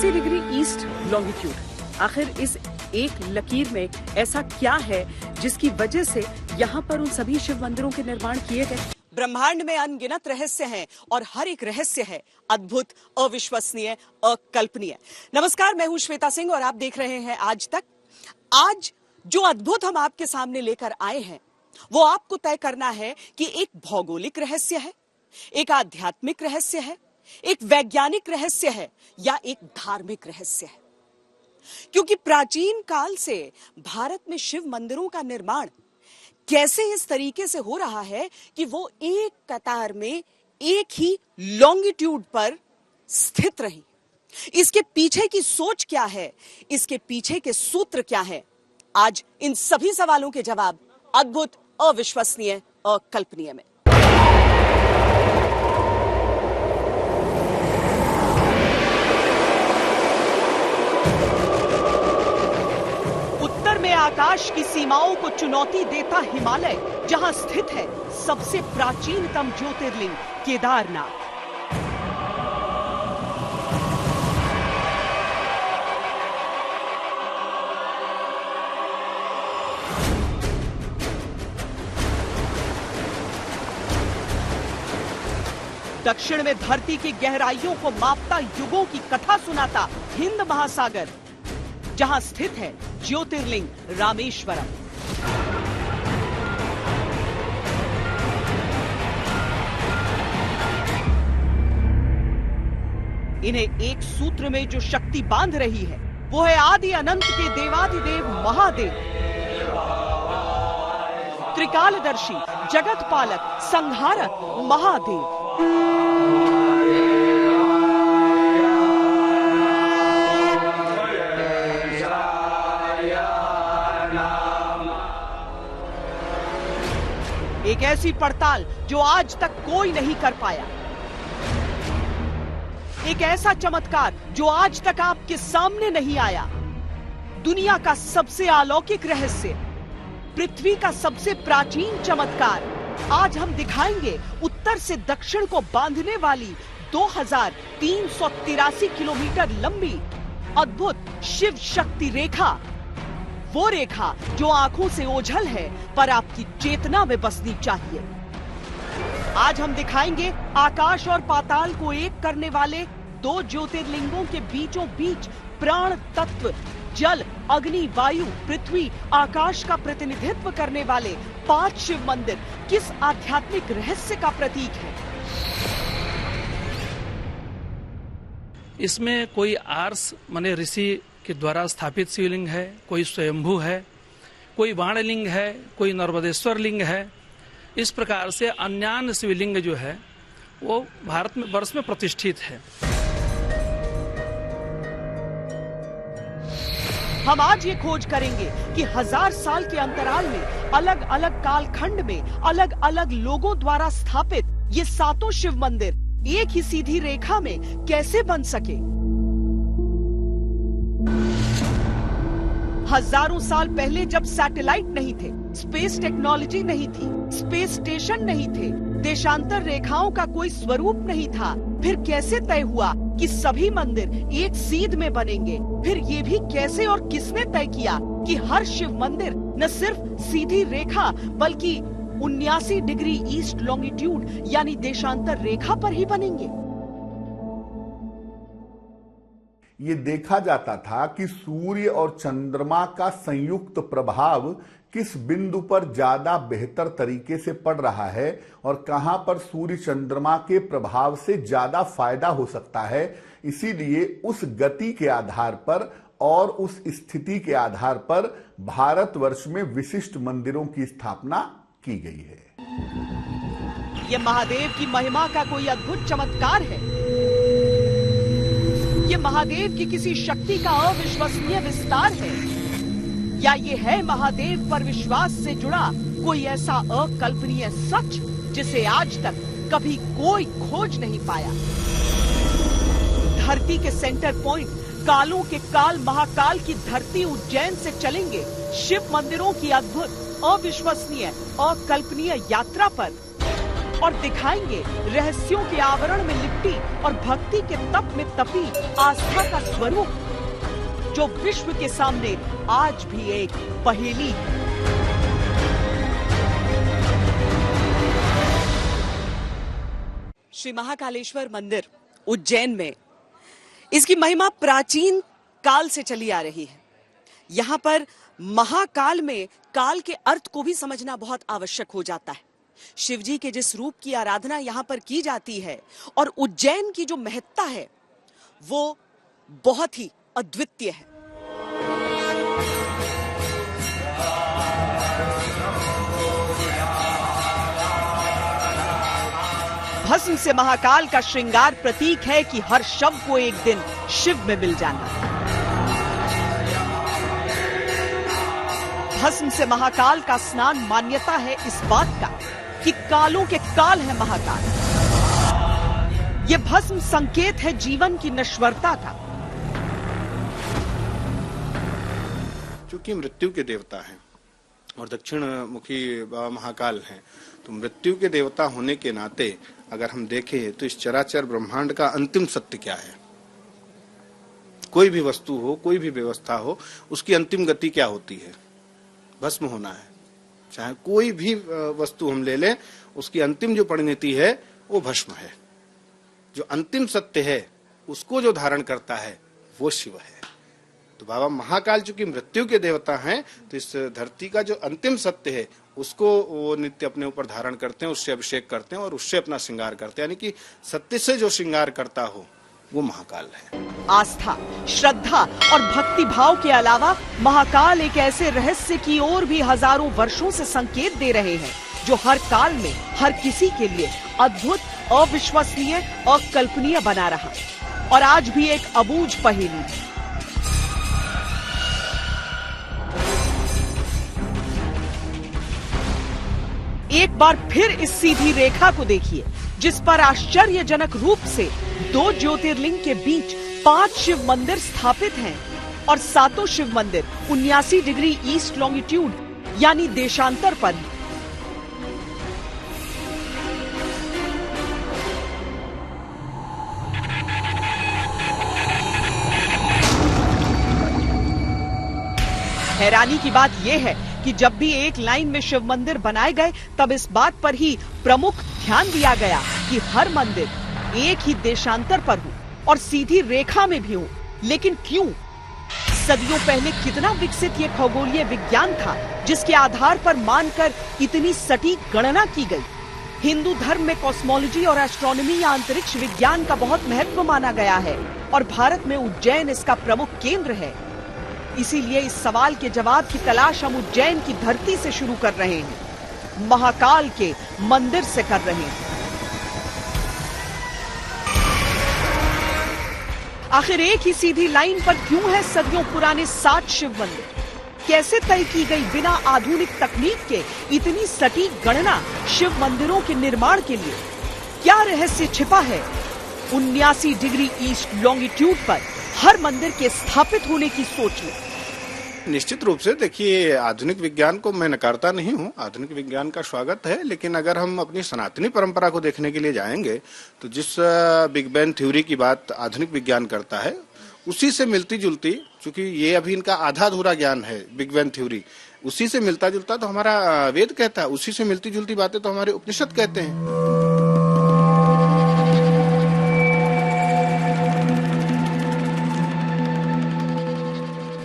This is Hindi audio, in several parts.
उन्यासी डिग्री ईस्ट लॉन्गिट्यूड, आखिर इस एक लकीर में ऐसा क्या है जिसकी वजह से यहाँ पर उन सभी शिव मंदिरों के निर्माण किए गए? ब्रह्मांड में अनगिनत रहस्य हैं और हर एक रहस्य है अद्भुत, अविश्वसनीय, अकल्पनीय। नमस्कार, मैं हूं श्वेता सिंह और आप देख रहे हैं आज तक। आज जो अद्भुत हम आपके सामने लेकर आए हैं वो आपको तय करना है कि एक भौगोलिक रहस्य है, एक आध्यात्मिक रहस्य है, एक वैज्ञानिक रहस्य है या एक धार्मिक रहस्य है। क्योंकि प्राचीन काल से भारत में शिव मंदिरों का निर्माण कैसे इस तरीके से हो रहा है कि वो एक कतार में एक ही लॉन्गिट्यूड पर स्थित रही। इसके पीछे की सोच क्या है, इसके पीछे के सूत्र क्या है? आज इन सभी सवालों के जवाब अद्भुत, अविश्वसनीय, अकल्पनीय में। उत्तर में आकाश की सीमाओं को चुनौती देता हिमालय, जहां स्थित है सबसे प्राचीनतम ज्योतिर्लिंग केदारनाथ। दक्षिण में धरती की गहराइयों को मापता, युगों की कथा सुनाता हिंद महासागर, जहां स्थित है ज्योतिर्लिंग रामेश्वरम। इन्हें एक सूत्र में जो शक्ति बांध रही है वो है आदि अनंत के देवादिदेव महादेव, त्रिकालदर्शी, जगत पालक, संहारक महादेव। एक ऐसी पड़ताल जो आज तक कोई नहीं कर पाया, एक ऐसा चमत्कार जो आज तक आपके सामने नहीं आया। दुनिया का सबसे अलौकिक रहस्य, पृथ्वी का सबसे प्राचीन चमत्कार आज हम दिखाएंगे। उत्तर से दक्षिण को बांधने वाली 2383 किलोमीटर लंबी अद्भुत शिव शक्ति रेखा, वो रेखा जो आंखों से ओझल है पर आपकी चेतना में बसनी चाहिए। आज हम दिखाएंगे आकाश और पाताल को एक करने वाले दो ज्योतिर्लिंगों के बीचों बीच प्राण तत्व, जल, अग्नि, वायु, पृथ्वी, आकाश का प्रतिनिधित्व करने वाले 5 शिव मंदिर किस आध्यात्मिक रहस्य का प्रतीक है। इसमें कोई आर्स माने ऋषि के द्वारा स्थापित शिवलिंग है, कोई स्वयंभू है, कोई बाणलिंग है, कोई नर्मदेश्वर लिंग है। इस प्रकार से अन्यान्य शिवलिंग जो है वो भारत में वर्ष में प्रतिष्ठित है। हम आज ये खोज करेंगे कि 1000 साल के अंतराल में अलग अलग कालखंड में अलग अलग लोगों द्वारा स्थापित ये 7 शिव मंदिर एक ही सीधी रेखा में कैसे बन सके। हजारों साल पहले जब सैटेलाइट नहीं थे, स्पेस टेक्नोलॉजी नहीं थी, स्पेस स्टेशन नहीं थे, देशांतर रेखाओं का कोई स्वरूप नहीं था, फिर कैसे तय हुआ कि सभी मंदिर एक सीध में बनेंगे? फिर ये भी कैसे और किसने तय किया कि हर शिव मंदिर न सिर्फ सीधी रेखा बल्कि 79 डिग्री ईस्ट लॉन्गिट्यूड यानी देशांतर रेखा पर ही बनेंगे? ये देखा जाता था कि सूर्य और चंद्रमा का संयुक्त प्रभाव किस बिंदु पर ज्यादा बेहतर तरीके से पड़ रहा है और कहां पर सूर्य चंद्रमा के प्रभाव से ज्यादा फायदा हो सकता है। इसीलिए उस गति के आधार पर और उस स्थिति के आधार पर भारतवर्ष में विशिष्ट मंदिरों की स्थापना की गई है। ये महादेव की महिमा का कोई अद्भुत चमत्कार है, ये महादेव की किसी शक्ति का अविश्वसनीय विस्तार है, या ये है महादेव पर विश्वास से जुड़ा कोई ऐसा अकल्पनीय सच जिसे आज तक कभी कोई खोज नहीं पाया। धरती के सेंटर पॉइंट, कालों के काल महाकाल की धरती उज्जैन से चलेंगे शिव मंदिरों की अद्भुत, अविश्वसनीय, अकल्पनीय यात्रा पर और दिखाएंगे रहस्यों के आवरण में लिपटी और भक्ति के तप में तपी आस्था का स्वरूप, जो विश्व के सामने आज भी एक पहेली है। श्री महाकालेश्वर मंदिर उज्जैन में, इसकी महिमा प्राचीन काल से चली आ रही है। यहाँ पर महाकाल में काल के अर्थ को भी समझना बहुत आवश्यक हो जाता है। शिवजी के जिस रूप की आराधना यहाँ पर की जाती है और उज्जैन की जो महत्ता है वो बहुत ही अद्वितीय है। भस्म से महाकाल का श्रृंगार प्रतीक है कि हर शव को एक दिन शिव में मिल जाना। भस्म से महाकाल का स्नान मान्यता है इस बात का कि कालों के काल है महाकाल। ये भस्म संकेत है जीवन की नश्वरता का। चूंकि मृत्यु के देवता हैं और दक्षिण मुखी महाकाल हैं, तो मृत्यु के देवता होने के नाते अगर हम देखें तो इस चराचर ब्रह्मांड का अंतिम सत्य क्या है? कोई भी वस्तु हो, कोई भी व्यवस्था हो, उसकी अंतिम गति क्या होती है? भस्म होना है। चाहे कोई भी वस्तु हम ले लें, उसकी अंतिम जो परिणति है वो भस्म है। जो अंतिम सत्य है उसको जो धारण करता है वो शिव है। तो बाबा महाकाल चूंकि मृत्यु के देवता हैं, तो इस धरती का जो अंतिम सत्य है उसको वो नित्य अपने ऊपर धारण करते हैं, उससे अभिषेक करते हैं और उससे अपना श्रृंगार करते हैं। यानी कि सत्य से जो श्रृंगार करता हो वो महाकाल है। आस्था, श्रद्धा और भक्ति भाव के अलावा महाकाल एक ऐसे रहस्य की ओर भी हजारों वर्षों से संकेत दे रहे हैं जो हर काल में हर किसी के लिए अद्भुत, अविश्वसनीय, अकल्पनीय बना रहा और आज भी एक अबूझ पहेली है। एक बार फिर इस सीधी रेखा को देखिए जिस पर आश्चर्यजनक रूप से 2 ज्योतिर्लिंग के बीच 5 शिव मंदिर स्थापित हैं और सातों शिव मंदिर 79 डिग्री ईस्ट लॉन्गिट्यूड यानी देशांतर पर हैं। हैरानी की बात यह है कि जब भी एक लाइन में शिव मंदिर बनाए गए तब इस बात पर ही प्रमुख ध्यान दिया गया कि हर मंदिर एक ही देशांतर पर हो और सीधी रेखा में भी हो। लेकिन क्यों? सदियों पहले कितना विकसित ये खगोलीय विज्ञान था जिसके आधार पर मानकर इतनी सटीक गणना की गई। हिंदू धर्म में कॉस्मोलॉजी और एस्ट्रोनॉमी या अंतरिक्ष विज्ञान का बहुत महत्व माना गया है और भारत में उज्जैन इसका प्रमुख केंद्र है। इसीलिए इस सवाल के जवाब की तलाश हम उज्जैन की धरती से शुरू कर रहे हैं, महाकाल के मंदिर से कर रहे हैं। आखिर एक ही सीधी लाइन पर क्यों है सदियों पुराने 7 शिव मंदिर? कैसे तय की गई बिना आधुनिक तकनीक के इतनी सटीक गणना शिव मंदिरों के निर्माण के लिए? क्या रहस्य छिपा है 79 डिग्री ईस्ट लॉन्गिट्यूड पर हर मंदिर के स्थापित होने की सोच में? निश्चित रूप से देखिए, आधुनिक विज्ञान को मैं नकारता नहीं हूँ, आधुनिक विज्ञान का स्वागत है। लेकिन अगर हम अपनी सनातनी परंपरा को देखने के लिए जाएंगे तो जिस बिग बैंग थ्योरी की बात आधुनिक विज्ञान करता है उसी से मिलती जुलती, चूंकि ये अभी इनका आधा अधूरा ज्ञान है बिग बैंग थ्योरी, उसी से मिलता जुलता तो हमारा वेद कहता है, उसी से मिलती जुलती बातें तो हमारे उपनिषद कहते हैं।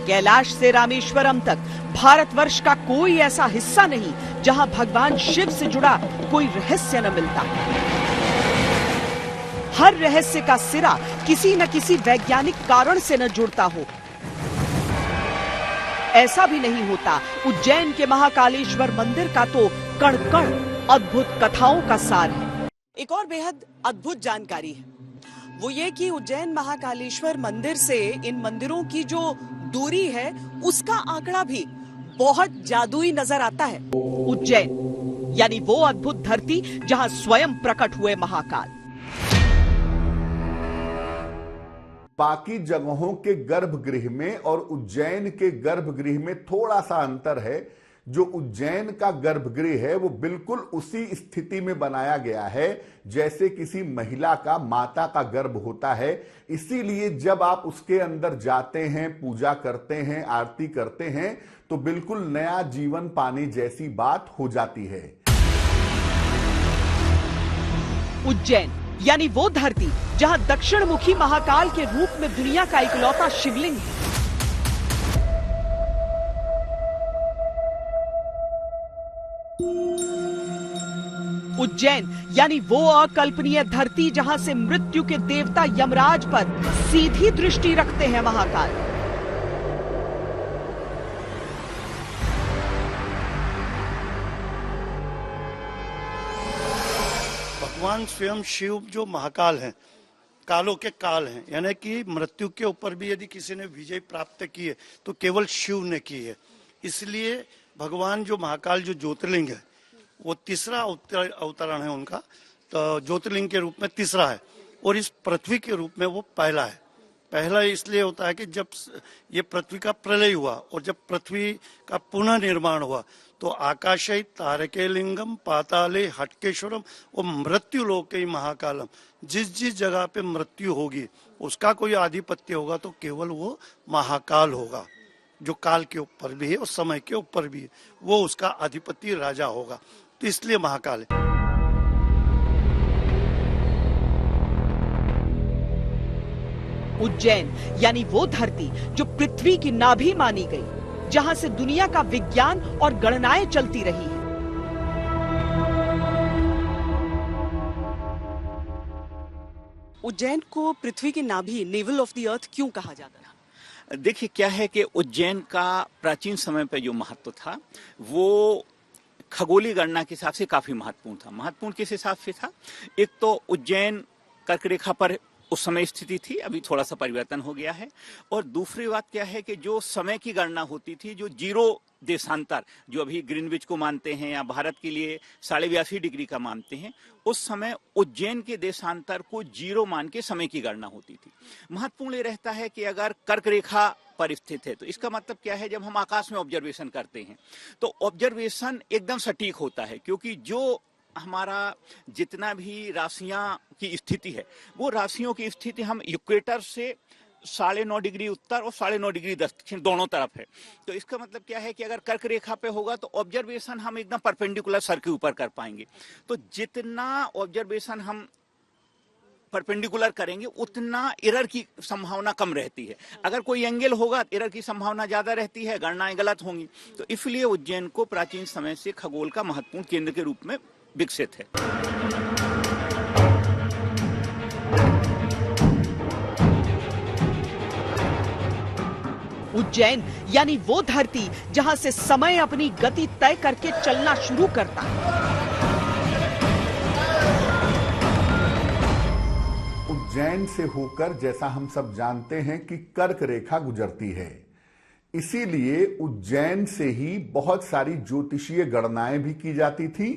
कैलाश से रामेश्वरम तक भारतवर्ष का कोई ऐसा हिस्सा नहीं जहां भगवान शिव से जुड़ा कोई रहस्य न मिलता। हर रहस्य का सिरा किसी न किसी वैज्ञानिक कारण से न जुड़ता हो। ऐसा भी नहीं होता उज्जैन के महाकालेश्वर मंदिर का तो कण कण अद्भुत कथाओं का सार है। एक और बेहद अद्भुत जानकारी है वो ये कि उज्जैन महाकालेश्वर मंदिर से इन मंदिरों की जो दूरी है उसका आंकड़ा भी बहुत जादुई नजर आता है। उज्जैन यानी वो अद्भुत धरती जहां स्वयं प्रकट हुए महाकाल। बाकी जगहों के गर्भगृह में और उज्जैन के गर्भगृह में थोड़ा सा अंतर है। जो उज्जैन का गर्भगृह है वो बिल्कुल उसी स्थिति में बनाया गया है जैसे किसी महिला का, माता का गर्भ होता है। इसीलिए जब आप उसके अंदर जाते हैं, पूजा करते हैं, आरती करते हैं, तो बिल्कुल नया जीवन पाने जैसी बात हो जाती है। उज्जैन यानी वो धरती जहां दक्षिण मुखी महाकाल के रूप में दुनिया का इकलौता शिवलिंग है। उज्जैन यानी वो अकल्पनीय धरती जहां से मृत्यु के देवता यमराज पर सीधी दृष्टि रखते हैं महाकाल। भगवान स्वयं शिव जो महाकाल हैं, कालों के काल हैं, यानी कि मृत्यु के ऊपर भी यदि किसी ने विजय प्राप्त की है तो केवल शिव ने की है। इसलिए भगवान जो महाकाल जो ज्योतिर्लिंग है वो तीसरा अवतरण है उनका, तो ज्योतिर्लिंग के रूप में तीसरा है, और इस पृथ्वी के रूप में वो पहला है। पहला इसलिए होता है कि जब ये पृथ्वी का प्रलय हुआ और जब पृथ्वी का पुनः निर्माण हुआ तो आकाशे तारके लिंगम पाताले हटकेश्वरम और मृत्यु लोके महाकालम, जिस जिस जगह पे मृत्यु होगी उसका कोई आधिपत्य होगा तो केवल वो महाकाल होगा, जो काल के ऊपर भी है और समय के ऊपर भी है, वो उसका अधिपति राजा होगा, तो इसलिए महाकाल है। उज्जैन यानी वो धरती जो पृथ्वी की नाभि मानी गई, जहां से दुनिया का विज्ञान और गणनाएं चलती रही हैं। उज्जैन को पृथ्वी की नाभि, नेवल ऑफ द अर्थ क्यों कहा जाता है? देखिए क्या है कि उज्जैन का प्राचीन समय पर जो महत्व था वो खगोलीय गणना के हिसाब से काफी महत्वपूर्ण था। महत्वपूर्ण किस हिसाब से था? एक तो उज्जैन कर्क रेखा पर उस समय स्थिति थी, अभी थोड़ा सा परिवर्तन हो गया है, और दूसरी बात क्या है कि जो समय की गणना होती थी, जो जीरो देशांतर जो अभी ग्रीनविच को मानते हैं या भारत के लिए 82.5 डिग्री का मानते हैं, उस समय उज्जैन के देशांतर को जीरो मान के समय की गणना होती थी। महत्वपूर्ण ये रहता है कि अगर कर्क रेखा पर स्थित है तो इसका मतलब क्या है, जब हम आकाश में ऑब्जर्वेशन करते हैं तो ऑब्जर्वेशन एकदम सटीक होता है, क्योंकि जो हमारा जितना भी राशियां की स्थिति है वो राशियों की स्थिति हम इक्वेटर से 9.5 डिग्री उत्तर और 9.5 डिग्री दक्षिण दोनों तरफ है। तो इसका मतलब क्या है कि अगर कर्क रेखा पे होगा तो ऑब्जर्वेशन हम एकदम परपेंडिकुलर सर के ऊपर कर पाएंगे। तो जितना ऑब्जर्वेशन हम परपेंडिकुलर करेंगे उतना एरर की संभावना कम रहती है। अगर कोई एंगल होगा एरर की संभावना ज्यादा रहती है, गणनाएं गलत होंगी। तो इसलिए उज्जैन को प्राचीन समय से खगोल का महत्वपूर्ण केंद्र के रूप में विकसित है। उज्जैन यानी वो धरती जहां से समय अपनी गति तय करके चलना शुरू करता है। उज्जैन से होकर, जैसा हम सब जानते हैं, कि कर्क रेखा गुजरती है। इसीलिए उज्जैन से ही बहुत सारी ज्योतिषीय गणनाएं भी की जाती थी,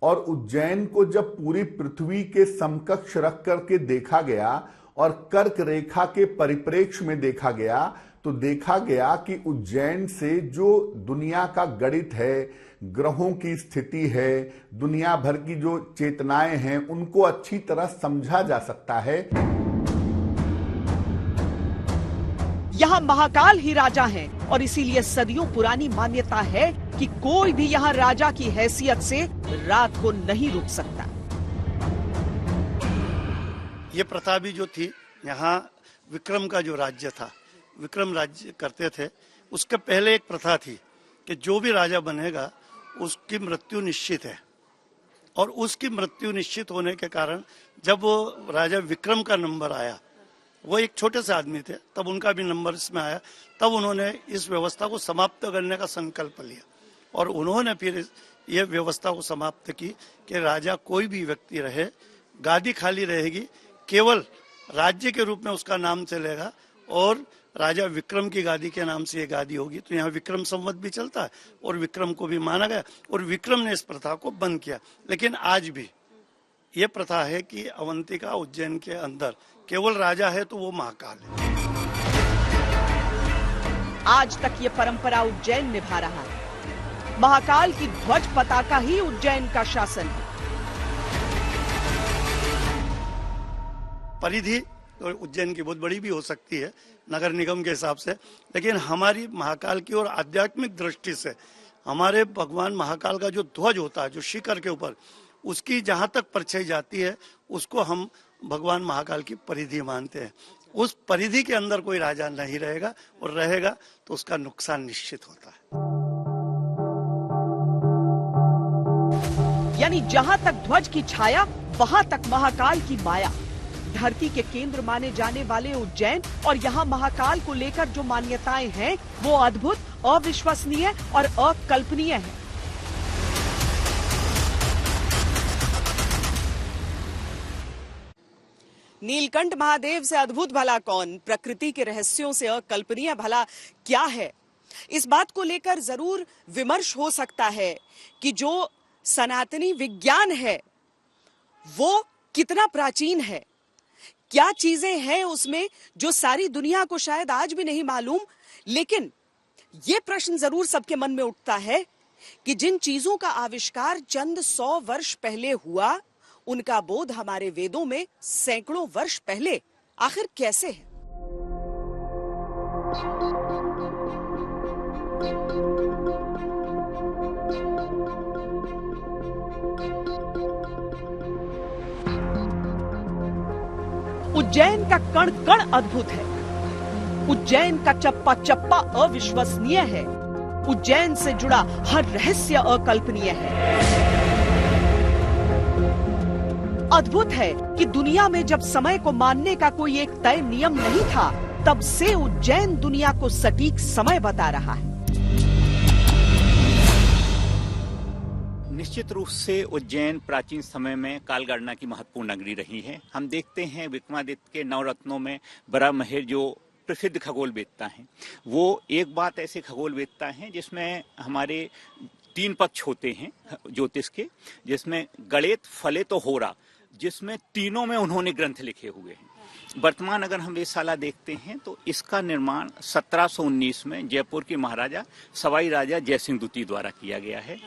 और उज्जैन को जब पूरी पृथ्वी के समकक्ष रख करके देखा गया और कर्क रेखा के परिप्रेक्ष्य में देखा गया तो देखा गया कि उज्जैन से जो दुनिया का गणित है, ग्रहों की स्थिति है, दुनिया भर की जो चेतनाएं हैं, उनको अच्छी तरह समझा जा सकता है। यहाँ महाकाल ही राजा हैं और इसीलिए सदियों पुरानी मान्यता है कि कोई भी यहाँ राजा की हैसियत से रात को नहीं रुक सकता। ये प्रथा भी जो थी, यहाँ विक्रम का जो राज्य था, विक्रम राज्य करते थे, उसके पहले एक प्रथा थी कि जो भी राजा बनेगा उसकी मृत्यु निश्चित है, और उसकी मृत्यु निश्चित होने के कारण जब वो राजा विक्रम का नंबर आया, वो एक छोटे से आदमी थे, तब उनका भी नंबर इसमें आया, तब उन्होंने इस व्यवस्था को समाप्त करने का संकल्प लिया, और उन्होंने फिर ये व्यवस्था को समाप्त की कि राजा कोई भी व्यक्ति रहे, गादी खाली रहेगी, केवल राज्य के रूप में उसका नाम चलेगा, और राजा विक्रम की गादी के नाम से ये गादी होगी। तो यहाँ विक्रम संवत भी चलता है और विक्रम को भी माना गया, और विक्रम ने इस प्रथा को बंद किया। लेकिन आज भी ये प्रथा है कि अवंतिका उज्जैन के अंदर केवल राजा है तो वो महाकाल है। आज तक ये परंपरा उज्जैन निभा रहा है। महाकाल की ध्वज पताका ही उज्जैन का शासन है। परिधि तो उज्जैन की बहुत बड़ी भी हो सकती है नगर निगम के हिसाब से, लेकिन हमारी महाकाल की और आध्यात्मिक दृष्टि से हमारे भगवान महाकाल का जो ध्वज होता है, जो शिखर के ऊपर, उसकी जहां तक परछाई जाती है उसको हम भगवान महाकाल की परिधि मानते हैं। उस परिधि के अंदर कोई राजा नहीं रहेगा, और रहेगा तो उसका नुकसान निश्चित होता है। यानी जहां तक ध्वज की छाया वहां तक महाकाल की माया। धरती के केंद्र माने जाने वाले उज्जैन और यहाँ महाकाल को लेकर जो मान्यताएं हैं वो अद्भुत, अविश्वसनीय और अकल्पनीय है। नीलकंठ महादेव से अद्भुत भला कौन, प्रकृति के रहस्यों से अकल्पनीय भला क्या है? इस बात को लेकर जरूर विमर्श हो सकता है कि जो सनातनी विज्ञान है वो कितना प्राचीन है, क्या चीजें हैं उसमें जो सारी दुनिया को शायद आज भी नहीं मालूम। लेकिन ये प्रश्न जरूर सबके मन में उठता है कि जिन चीजों का आविष्कार चंद 100 वर्ष पहले हुआ, उनका बोध हमारे वेदों में सैकड़ों वर्ष पहले आखिर कैसे है? उज्जैन का कण कण अद्भुत है। उज्जैन का चप्पा चप्पा अविश्वसनीय है। उज्जैन से जुड़ा हर रहस्य अकल्पनीय है। अद्भुत है कि दुनिया में जब समय को मानने का कोई एक तय नियम नहीं था, तब से उज्जैन दुनिया को सटीक समय बता रहा है। निश्चित रूप से उज्जैन प्राचीन समय में कालगणना की महत्वपूर्ण नगरी रही है। हम देखते हैं विक्रमादित्य के नवरत्नों में बराहमिहिर जो प्रसिद्ध खगोलवेत्ता हैं, वो एक बात ऐसे खगोलवेत्ता हैं जिसमें हमारे 3 पक्ष होते हैं ज्योतिष के, जिसमें गणित, फलित और होरा, जिसमें तीनों में उन्होंने ग्रंथ लिखे हुए हैं। वर्तमान अगर हम वेधशाला देखते हैं तो इसका निर्माण 1719 में जयपुर के महाराजा सवाई राजा जयसिंह द्वितीय द्वारा किया गया है।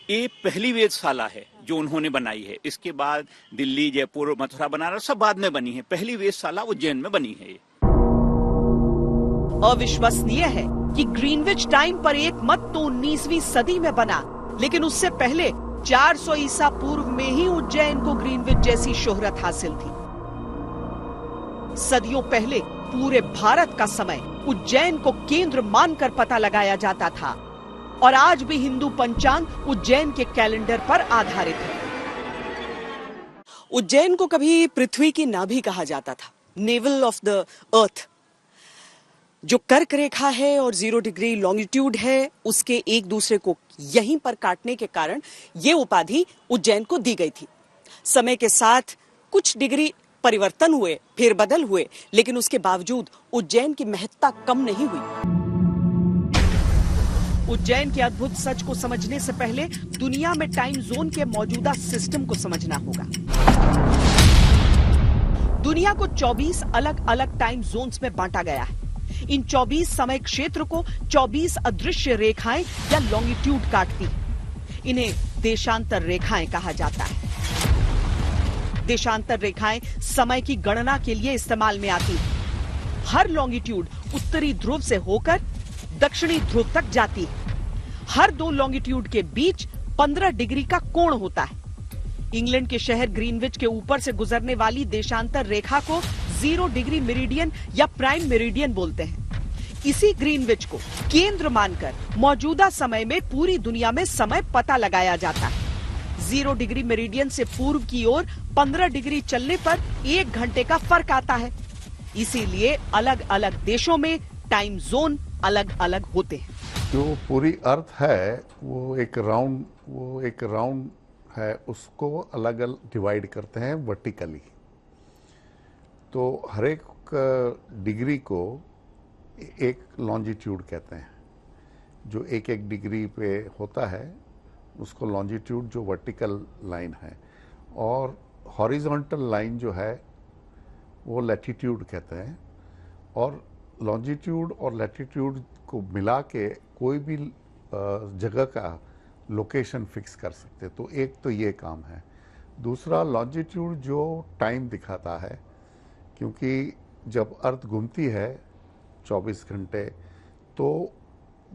ये पहली वेधशाला है जो उन्होंने बनाई है। इसके बाद दिल्ली, जयपुर, मथुरा, बनारस सब बाद में बनी है। पहली वेधशाला उज्जैन में बनी है। अविश्वसनीय है कि ग्रीनविच टाइम पर एक मत तो 19वीं सदी में बना, लेकिन उससे पहले 400 ईसा पूर्व में ही उज्जैन को ग्रीनविच जैसी शोहरत हासिल थी। सदियों पहले पूरे भारत का समय उज्जैन को केंद्र मानकर पता लगाया जाता था, और आज भी हिंदू पंचांग उज्जैन के कैलेंडर पर आधारित है। उज्जैन को कभी पृथ्वी की नाभि कहा जाता था, नेवल ऑफ द अर्थ। जो कर्क रेखा है और 0 डिग्री लॉन्गिट्यूड है, उसके एक दूसरे को यहीं पर काटने के कारण यह उपाधि उज्जैन को दी गई थी। समय के साथ कुछ डिग्री परिवर्तन हुए, फेरबदल हुए, लेकिन उसके बावजूद उज्जैन की महत्ता कम नहीं हुई। उज्जैन के अद्भुत सच को समझने से पहले दुनिया में टाइम जोन के मौजूदा सिस्टम को समझना होगा। दुनिया को 24 अलग अलग टाइम जोन्स में बांटा गया है। इन 24 समय क्षेत्र को 24 अदृश्य रेखाएं या लॉन्गिट्यूड काटती हैं। इन्हें देशांतर रेखाएं कहा जाता है। देशांतर रेखाएं समय की गणना के लिए इस्तेमाल में आती हैं। हर लॉन्गिट्यूड उत्तरी ध्रुव से होकर दक्षिणी ध्रुव तक जाती है। हर 2 लॉन्गिट्यूड के बीच 15 डिग्री का कोण होता है। इंग्लैंड के शहर ग्रीनविच के ऊपर से गुजरने वाली देशांतर रेखा को 0 डिग्री मेरिडियन या प्राइम मेरिडियन बोलते हैं। इसी ग्रीनविच को केंद्र मानकर मौजूदा समय में पूरी दुनिया में समय पता लगाया जाता है। 0 डिग्री मेरिडियन से पूर्व की ओर 15 डिग्री चलने पर 1 घंटे का फर्क आता है। इसीलिए अलग अलग देशों में टाइम जोन अलग अलग होते हैं। जो पूरी अर्थ है वो एक राउंड है, उसको अलग अलग डिवाइड करते हैं वर्टिकली। तो हर एक डिग्री को एक लॉन्जिट्यूड कहते हैं। जो एक एक डिग्री पे होता है उसको लॉन्जिट्यूड, जो वर्टिकल लाइन है, और हॉरिजॉन्टल लाइन जो है वो लैटिट्यूड कहते हैं। और लॉन्जिट्यूड और लैटिट्यूड को मिला के कोई भी जगह का लोकेशन फिक्स कर सकते। तो एक तो ये काम है। दूसरा, लॉन्जिट्यूड जो टाइम दिखाता है, क्योंकि जब अर्थ घूमती है 24 घंटे, तो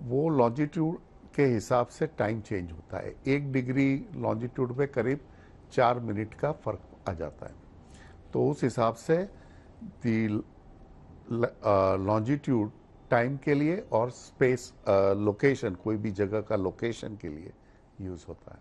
वो लॉन्जिट्यूड के हिसाब से टाइम चेंज होता है। 1 डिग्री लॉन्जिट्यूड पे करीब 4 मिनट का फर्क आ जाता है। तो उस हिसाब से लॉन्जिट्यूड टाइम के लिए और स्पेस लोकेशन, कोई भी जगह का लोकेशन के लिए यूज होता है।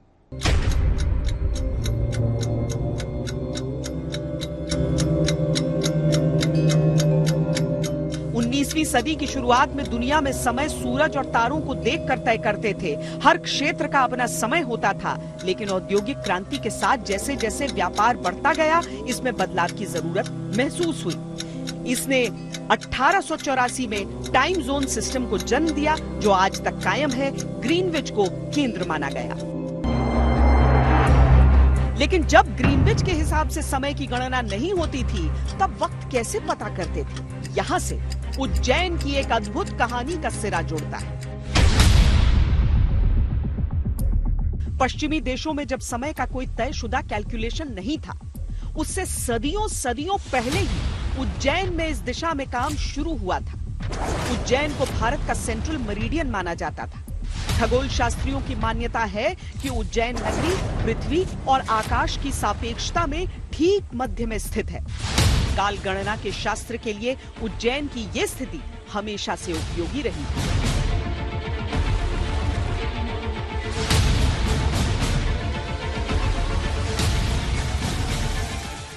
19वीं सदी की शुरुआत में दुनिया में समय सूरज और तारों को देखकर तय करते थे। हर क्षेत्र का अपना समय होता था, लेकिन औद्योगिक क्रांति के साथ जैसे जैसे व्यापार बढ़ता गया, इसमें बदलाव की जरूरत महसूस हुई। इसने 1884 में टाइम जोन सिस्टम को जन्म दिया, जो आज तक कायम है। ग्रीनविच को केंद्र माना गया। लेकिन जब ग्रीनविच के हिसाब से समय की गणना नहीं होती थी, तब वक्त कैसे पता करते थे? यहाँ से उज्जैन की एक अद्भुत कहानी का सिरा जुड़ता है। पश्चिमी देशों में जब समय का कोई तयशुदा कैलकुलेशन नहीं था, उससे सदियों सदियों पहले ही उज्जैन में इस दिशा में काम शुरू हुआ था। उज्जैन को भारत का सेंट्रल मेरिडियन माना जाता था। खगोल शास्त्रियों की मान्यता है कि उज्जैन नगरी पृथ्वी और आकाश की सापेक्षता में ठीक मध्य में स्थित है। काल गणना के शास्त्र के लिए उज्जैन की यह स्थिति हमेशा से उपयोगी रही।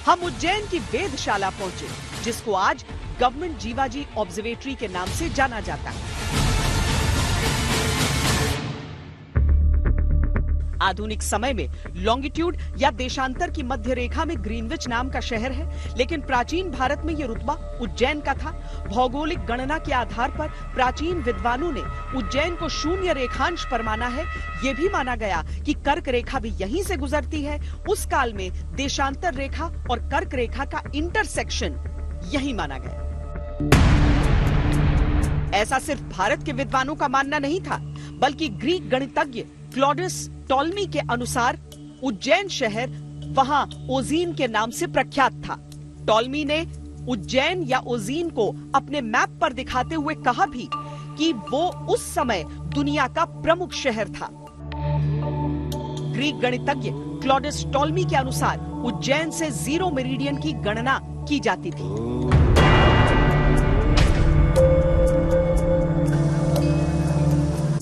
हम उज्जैन की वेधशाला पहुंचे, जिसको आज गवर्नमेंट जीवाजी ऑब्जर्वेटरी के नाम से जाना जाता है। आधुनिक समय में लॉन्गिट्यूड या देशांतर की मध्य रेखा में ग्रीनविच नाम का शहर है, लेकिन प्राचीन भारत में यह रुतबा उज्जैन का था। भौगोलिक गणना के आधार पर प्राचीन विद्वानों ने उज्जैन को शून्य रेखांश पर माना है। यह भी माना गया कि कर्क रेखा भी यहीं से गुजरती है। उस काल में देशांतर रेखा और कर्क रेखा का इंटरसेक्शन यही माना गया। ऐसा सिर्फ भारत के विद्वानों का मानना नहीं था, बल्कि ग्रीक गणितज्ञ क्लॉडियस टॉलमी के अनुसार उज्जैन शहर वहां ओजीन के नाम से प्रख्यात था। टॉलमी ने उज्जैन या ओजीन को अपने मैप पर दिखाते हुए कहा भी कि वो उस समय दुनिया का प्रमुख शहर था। ग्रीक गणितज्ञ क्लॉडियस टॉलमी के अनुसार उज्जैन से 0 मेरिडियन की गणना की जाती थी।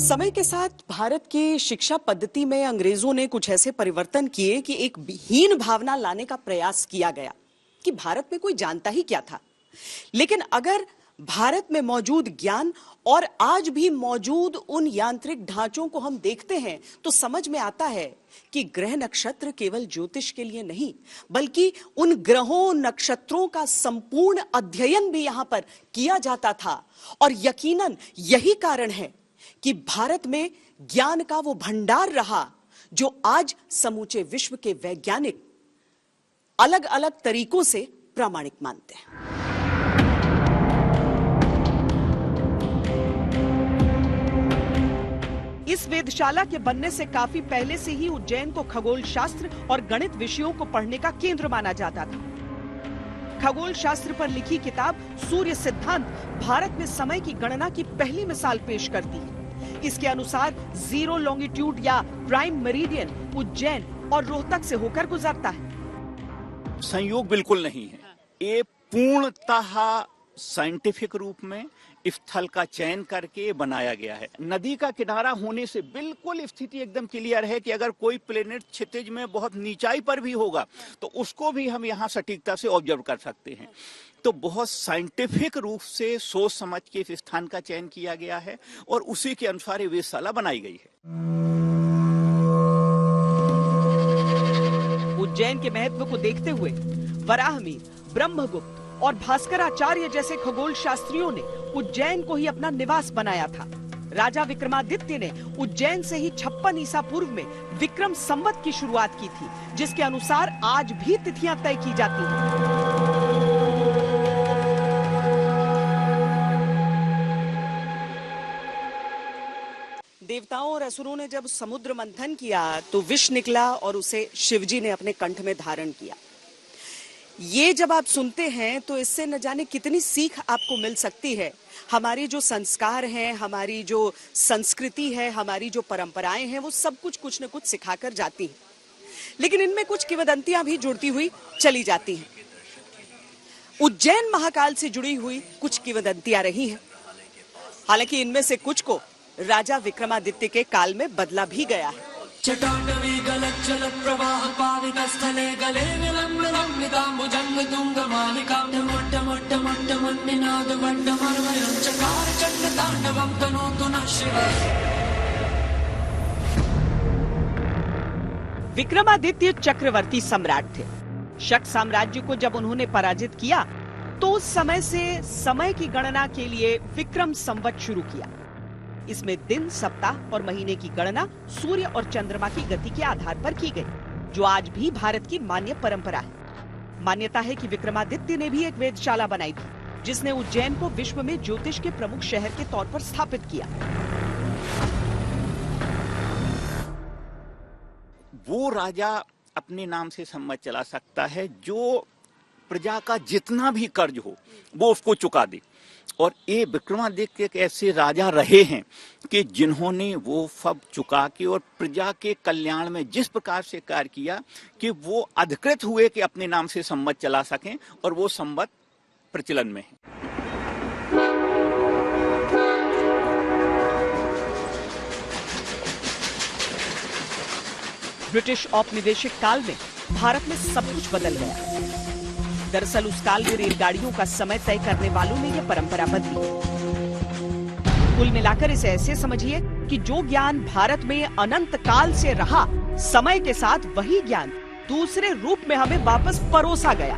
समय के साथ भारत की शिक्षा पद्धति में अंग्रेजों ने कुछ ऐसे परिवर्तन किए कि एक हीन भावना लाने का प्रयास किया गया कि भारत में कोई जानता ही क्या था। लेकिन अगर भारत में मौजूद ज्ञान और आज भी मौजूद उन यांत्रिक ढांचों को हम देखते हैं, तो समझ में आता है कि ग्रह नक्षत्र केवल ज्योतिष के लिए नहीं, बल्कि उन ग्रहों नक्षत्रों का संपूर्ण अध्ययन भी यहां पर किया जाता था। और यकीनन यही कारण है कि भारत में ज्ञान का वो भंडार रहा जो आज समूचे विश्व के वैज्ञानिक अलग अलग तरीकों से प्रामाणिक मानते हैं। इस वेधशाला के बनने से काफी पहले से ही उज्जैन को खगोल शास्त्र और गणित विषयों को पढ़ने का केंद्र माना जाता था। खगोल शास्त्र पर लिखी किताब सूर्य सिद्धांत भारत में समय की गणना की पहली मिसाल पेश करती है। इसके अनुसार 0 लॉन्गिट्यूड या प्राइम मेरिडियन उज्जैन और रोहतक से होकर गुजरता है। संयोग बिल्कुल नहीं है। ये पूर्णतः साइंटिफिक रूप में स्थल का चयन करके बनाया गया है। नदी का किनारा होने से बिल्कुल स्थिति एकदम क्लियर है कि अगर कोई प्लेनेट क्षितिज में बहुत नीचाई पर भी होगा तो उसको भी हम यहाँ सटीकता से ऑब्जर्व कर सकते हैं। तो बहुत साइंटिफिक रूप से सोच समझ के इस स्थान का चयन किया गया है और उसी के अनुसार ये वेधशाला बनाई गई है। उज्जैन के महत्व को देखते हुए वराहमिहिर, ब्रह्मगुप्त और भास्कराचार्य जैसे खगोल शास्त्रियों ने उज्जैन को ही अपना निवास बनाया था। राजा विक्रमादित्य ने उज्जैन से ही 56 ईसा पूर्व में विक्रम संवत की शुरुआत की थी, जिसके अनुसार आज भी तिथियां तय की जाती हैं। देवताओं और असुरों ने जब समुद्र मंथन किया तो विष निकला और उसे शिवजी ने अपने कंठ में धारण किया। ये जब आप सुनते हैं तो इससे न जाने कितनी सीख आपको मिल सकती है। हमारी जो संस्कार हैं, हमारी जो संस्कृति है, हमारी जो परंपराएं हैं, वो सब कुछ न कुछ सिखाकर जाती हैं, लेकिन इनमें कुछ किंवदंतियां भी जुड़ती हुई चली जाती हैं। उज्जैन महाकाल से जुड़ी हुई कुछ किंवदंतियां रही हैं। हालांकि इनमें से कुछ को राजा विक्रमादित्य के काल में बदला भी गया है। चटाटवी गलत चलत प्रवाह पावित स्थले गले विलंबितं निदाम्बुजंग तुंग मालिकां मोट्ट मोट्ट मोट्ट मुन्निनाद वंड मर्मयं चकार चंड तांडवं तनोतु नः शिवः। विक्रमादित्य चक्रवर्ती सम्राट थे। शक साम्राज्य को जब उन्होंने पराजित किया तो उस समय से समय की गणना के लिए विक्रम संवत शुरू किया। इसमें दिन, सप्ताह और महीने की गणना सूर्य और चंद्रमा की गति के आधार पर की गई, जो आज भी भारत की मान्य परंपरा है। मान्यता है कि विक्रमादित्य ने भी एक वेधशाला बनाई थी, जिसने उज्जैन को विश्व में ज्योतिष के प्रमुख शहर के तौर पर स्थापित किया। वो राजा अपने नाम से सम्मत चला सकता है जो प्रजा का जितना भी कर्ज हो वो उसको चुका दे। और ये विक्रमादित्य एक ऐसे राजा रहे हैं कि जिन्होंने वो सब चुका के और प्रजा के कल्याण में जिस प्रकार से कार्य किया कि वो अधिकृत हुए कि अपने नाम से संवत चला सकें, और वो संवत प्रचलन में है। ब्रिटिश औपनिवेशिक काल में भारत में सब कुछ बदल गया। दरअसल उस काल में रेलगाड़ियों का समय तय करने वालों ने यह परंपरा बदली। कुल मिलाकर इसे ऐसे समझिए कि जो ज्ञान भारत में अनंत काल से रहा, समय के साथ वही ज्ञान दूसरे रूप में हमें वापस परोसा गया।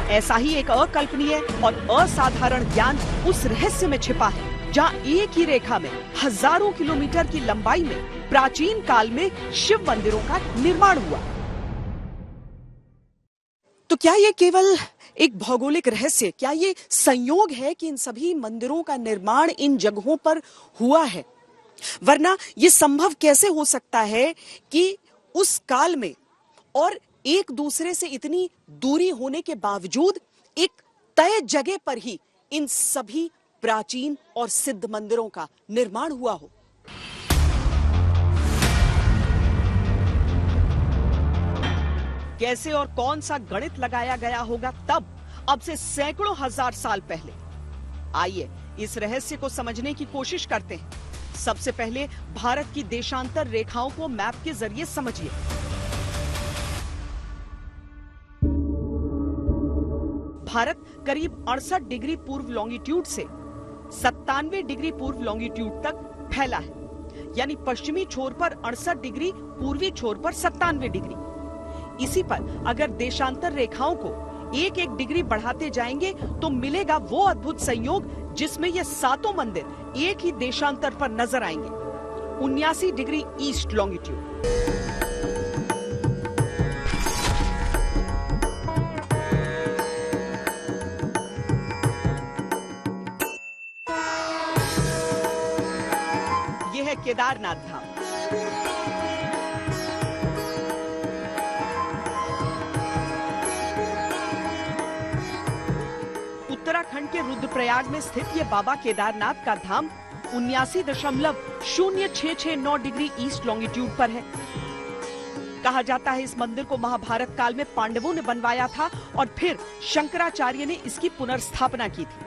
ऐसा ही एक अकल्पनीय और असाधारण ज्ञान उस रहस्य में छिपा है जहाँ एक ही रेखा में हजारों किलोमीटर की लंबाई में प्राचीन काल में शिव मंदिरों का निर्माण हुआ। तो क्या ये केवल एक भौगोलिक रहस्य, क्या ये संयोग है कि इन सभी मंदिरों का निर्माण इन जगहों पर हुआ है? वरना ये संभव कैसे हो सकता है कि उस काल में और एक दूसरे से इतनी दूरी होने के बावजूद एक तय जगह पर ही इन सभी प्राचीन और सिद्ध मंदिरों का निर्माण हुआ हो? कैसे और कौन सा गणित लगाया गया होगा तब, अब से सैकड़ों हजार साल पहले? आइए इस रहस्य को समझने की कोशिश करते हैं। सबसे पहले भारत की देशांतर रेखाओं को मैप के जरिए समझिए। भारत करीब 68 डिग्री पूर्व लॉन्गिट्यूड से 97 डिग्री पूर्व लॉन्गिट्यूड तक फैला है, यानी पश्चिमी छोर पर 68 डिग्री, पूर्वी छोर पर 97 डिग्री। इसी पर अगर देशांतर रेखाओं को एक एक डिग्री बढ़ाते जाएंगे तो मिलेगा वो अद्भुत संयोग जिसमें ये सातों मंदिर एक ही देशांतर पर नजर आएंगे। 79 डिग्री ईस्ट लॉन्गिट्यूड, यह है केदारनाथ धाम। उत्तराखंड के रुद्रप्रयाग में स्थित ये बाबा केदारनाथ का धाम 79.0669 डिग्री ईस्ट लॉन्गिट्यूड पर है। कहा जाता है इस मंदिर को महाभारत काल में पांडवों ने बनवाया था और फिर शंकराचार्य ने इसकी पुनर्स्थापना की थी।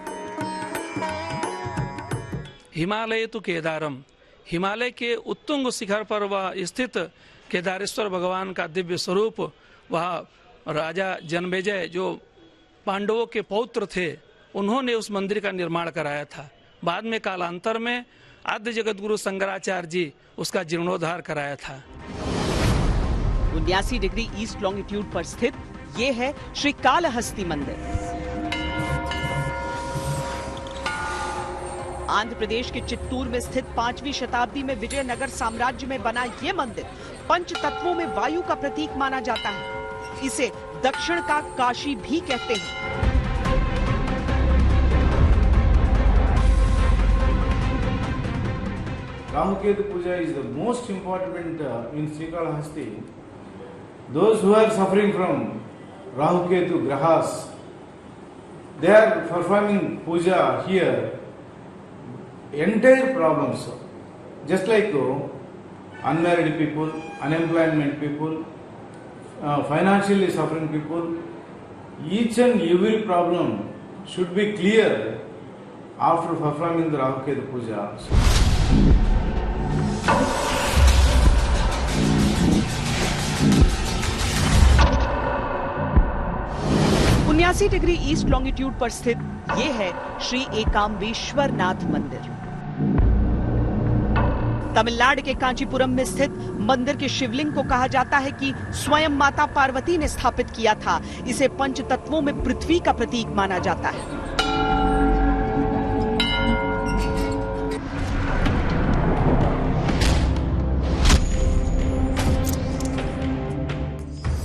हिमालय तो केदारम, हिमालय के उत्तुंग शिखर पर वह स्थित केदारेश्वर भगवान का दिव्य स्वरूप, वह राजा जन्मेजय जो पांडवों के पौत्र थे, उन्होंने उस मंदिर का निर्माण कराया था। बाद में कालांतर में आद्य जगत गुरु शंकराचार्य जी उसका जीर्णोद्धार कराया था। 79 डिग्री ईस्ट लॉन्गिट्यूड पर स्थित ये है श्री कालहस्ती मंदिर। आंध्र प्रदेश के चित्तूर में स्थित 5वीं शताब्दी में विजयनगर साम्राज्य में बना ये मंदिर पंच तत्वों में वायु का प्रतीक माना जाता है। इसे दक्षिण का काशी भी कहते हैं। Rahuketu Puja is the most important in Srikalahasti. Those who are suffering from Rahuketu Grahas, they are performing puja here. Entire problems, just like unmarried people, unemployment people, financially suffering people, each and every problem should be clear after performing the Rahuketu Puja. 79 degree east longitude पर स्थित ये है श्री एकाम्बेश्वर नाथ मंदिर। तमिलनाडु के कांचीपुरम में स्थित मंदिर के शिवलिंग को कहा जाता है कि स्वयं माता पार्वती ने स्थापित किया था। इसे पंच तत्वों में पृथ्वी का प्रतीक माना जाता है।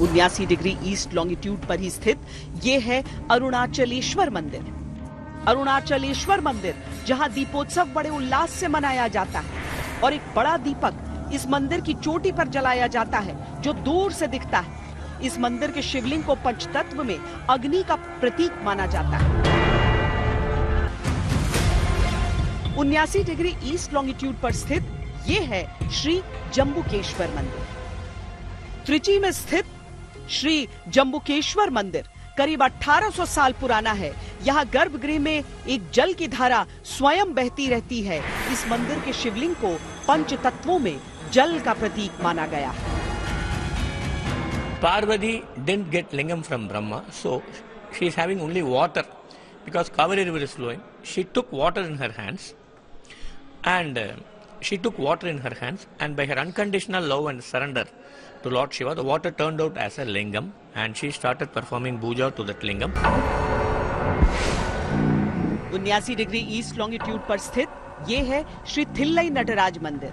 उन्यासी डिग्री ईस्ट लॉन्गिट्यूड पर ही स्थित ये है अरुणाचलेश्वर मंदिर। अरुणाचलेश्वर मंदिर जहां दीपोत्सव बड़े उल्लास से मनाया जाता है और एक बड़ा दीपक इस मंदिर की चोटी पर जलाया जाता है जो दूर से दिखता है। इस मंदिर के शिवलिंग को पंचतत्व में अग्नि का प्रतीक माना जाता है। 79 डिग्री ईस्ट लॉन्गिट्यूड पर स्थित ये है श्री जम्बुकेश्वर मंदिर। त्रिची में स्थित श्री जम्बुकेश्वर मंदिर करीब 1800 साल पुराना है। यहाँ गर्भगृह में एक जल की धारा स्वयं बहती रहती है। इस मंदिर के शिवलिंग को पंच तत्वों में जल का प्रतीक माना गया है। Parvati didn't get lingam from Brahma, so she is having only water because Kaveri river is flowing. She took water in her hands, and by her unconditional love and surrender to Lord Shiva, the water turned out as a lingam, and she started performing puja to that lingam. 79 degree east longitude पर स्थित ये है श्री थिल्लई नटराज मंदिर।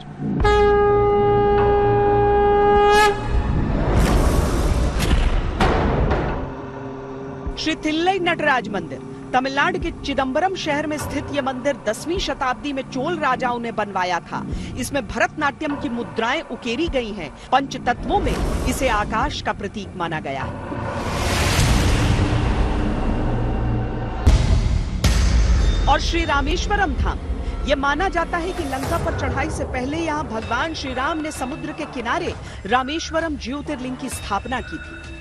श्री थिल्लई नटराज मंदिर तमिलनाडु के चिदम्बरम शहर में स्थित यह मंदिर 10वीं शताब्दी में चोल राजाओं ने बनवाया था। इसमें भरतनाट्यम की मुद्राएं उकेरी गई हैं। पंच तत्वों में इसे आकाश का प्रतीक माना गया है। और श्री रामेश्वरम धाम, यह माना जाता है कि लंका पर चढ़ाई से पहले यहाँ भगवान श्री राम ने समुद्र के किनारे रामेश्वरम ज्योतिर्लिंग की स्थापना की थी।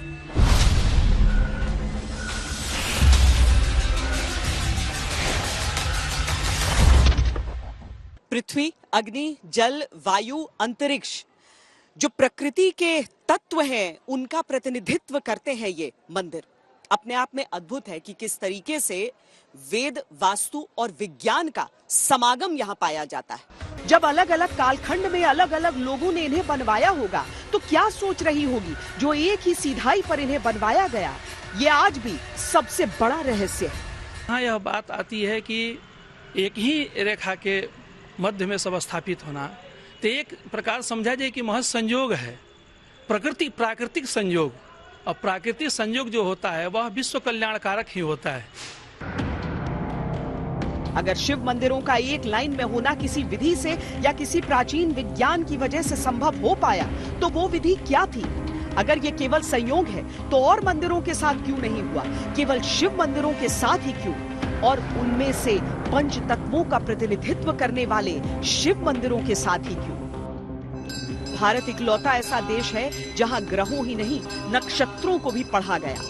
पृथ्वी, अग्नि, जल, वायु, अंतरिक्ष जो प्रकृति के तत्व हैं उनका प्रतिनिधित्व करते हैं। ये मंदिर अपने आप में अद्भुत है कि किस तरीके से वेद, वास्तु और विज्ञान का समागम यहाँ पाया जाता है। जब अलग अलग कालखंड में अलग अलग लोगों ने इन्हें बनवाया होगा तो क्या सोच रही होगी जो एक ही सीधाई पर इन्हें बनवाया गया। ये आज भी सबसे बड़ा रहस्य है। हाँ, यह बात आती है कि एक ही रेखा के मध्य में सब स्थापित होना, तो एक प्रकार समझा जाए कि महज संयोग है, प्राकृतिक संयोग। और प्राकृतिक संयोग जो होता है वह विश्व कल्याणकारक ही होता है। अगर शिव मंदिरों का एक लाइन में होना किसी विधि से या किसी प्राचीन विज्ञान की वजह से संभव हो पाया तो वो विधि क्या थी? अगर ये केवल संयोग है तो और मंदिरों के साथ क्यों नहीं हुआ? केवल शिव मंदिरों के साथ ही क्यों? और उनमें से पंच तत्वों का प्रतिनिधित्व करने वाले शिव मंदिरों के साथ ही क्यों? भारत इकलौता ऐसा देश है जहां ग्रहों ही नहीं नक्षत्रों को भी पढ़ा गया।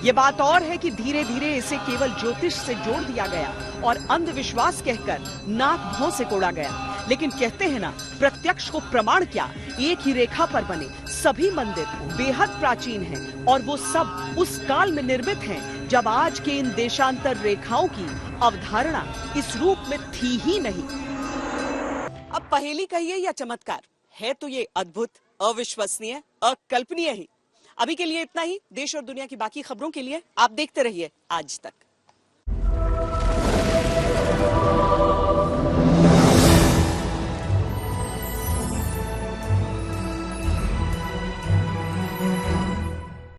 ये बात और है कि धीरे धीरे इसे केवल ज्योतिष से जोड़ दिया गया और अंधविश्वास कहकर नाक भौं से कोड़ा गया। लेकिन कहते हैं ना, प्रत्यक्ष को प्रमाण क्या, एक ही रेखा पर बने सभी मंदिर बेहद प्राचीन हैं और वो सब उस काल में निर्मित हैं जब आज के इन देशांतर रेखाओं की अवधारणा इस रूप में थी ही नहीं। अब पहेली कहिए या चमत्कार, है तो ये अद्भुत, अविश्वसनीय, अकल्पनीय ही। अभी के लिए इतना ही। देश और दुनिया की बाकी खबरों के लिए आप देखते रहिए आज तक।